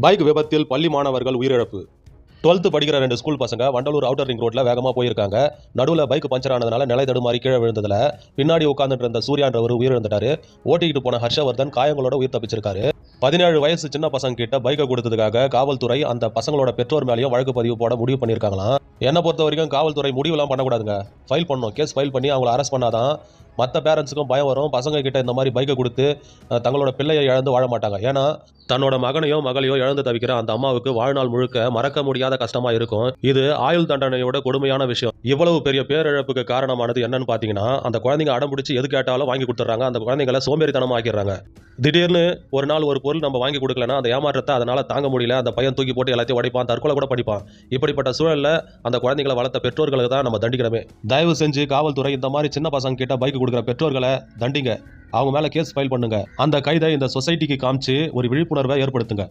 Bike விபத்தில் பள்ளி மாணவர்கள் உயிரிழப்பு. 12th படிக்கிற 2 ஸ்கூல் பசங்க வண்டலூர் அவுட்டர் ரிங் ரோட்ல வேகமா போயிருக்காங்க. நடுவுல பைக் பஞ்சர் ஆனதுனால நிலை தடுமாறி கீழே விழுந்ததுல பின்னாடி உட்கார்ந்துட்டு இருந்த சூர்யான்றவர் உயிரிழந்துட்டாரு. ஓட்டிக்கிட்டு போன ஹர்ஷவர்தன் காயங்களோட உயிர் தப்பிச்சிருக்காரு. 17 வயசு சின்ன பசங்க கிட்ட பைக்கை கொடுத்ததுக்காக காவல்துறை அந்த பசங்களோட பெற்றோர் மேலேயும் வழக்கு பதிவு போட முடிவு பண்ணியிருக்காங்களாம். என்னை பொறுத்த வரைக்கும் காவல்துறை முடிவுலாம் பண்ணக்கூடாதுங்க. ஃபைல் பண்ணணும், கேஸ் ஃபைல் பண்ணி அவங்கள அரெஸ்ட் பண்ணாதான் மற்ற பேரண்ட்ஸுக்கும் பயம் வரும். பசங்க கிட்ட இந்த மாதிரி பைக்கை கொடுத்து தங்களோட பிள்ளையை இழந்து வாழ மாட்டாங்க. ஏன்னா தன்னோட மகனையோ மகளையோ இழந்து தவிக்கிற அந்த அம்மாவுக்கு வாழ்நாள் முழுக்க மறக்க முடியாத கஷ்டமா இருக்கும். இது ஆயுள் தண்டனையோட கொடுமையான விஷயம். இவ்வளவு பெரிய பேரிழப்புக்கு காரணமானது என்னன்னு பாத்தீங்கன்னா, அந்த குழந்தைங்க அடம் பிடிச்சி எது கேட்டாலும் வாங்கி கொடுத்துறாங்க. அந்த குழந்தைங்களை சோம்பேறித்தனமா ஆக்கிடுறாங்க. திடீர்னு ஒரு நாள் ஒரு பொருள் நம்ம வாங்கி கொடுக்கலன்னா அந்த ஏமாற்றத்தை அதனால தாங்க முடியல. அந்த பையன் தூக்கி போட்டு எல்லாத்தையும் உடைப்பான், தற்கொலை கூட படிப்பான். இப்படிப்பட்ட சூழல்ல அந்த குழந்தைகளை வளர்த்த பெற்றோர்களுக்கு தான் நம்ம தண்டிக்கிறோமே. தயவு செஞ்சு காவல்துறை இந்த மாதிரி சின்ன பசங்க கிட்ட பைக் கொடுக்குற பெற்றோர்களை தண்டிங்க. அவங்க மேல கேஸ் ஃபைல் பண்ணுங்க. அந்த கைதை இந்த சொசைட்டிக்கு காமிச்சு ஒரு விழிப்புணர்வை ஏற்படுத்துங்க.